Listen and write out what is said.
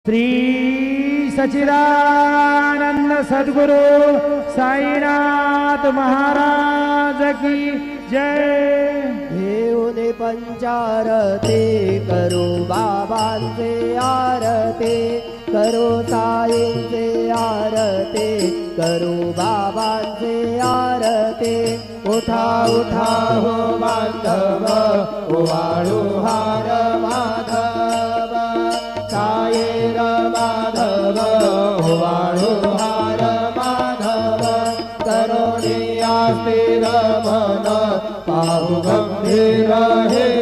श्री सच्चिदानंद सद्गुरु साईनाथ महाराज की जय। घेऊन पंचारती करू बाबांचे आरती, करू साईंचे आरती, करू बाबांचे आरती। उठा उठा हो बांधव, ओवाळू हार माधव, साईर माधव, ओवाळू हार माधव। करुणिया स्थिर मन, पाहू गंभीर हे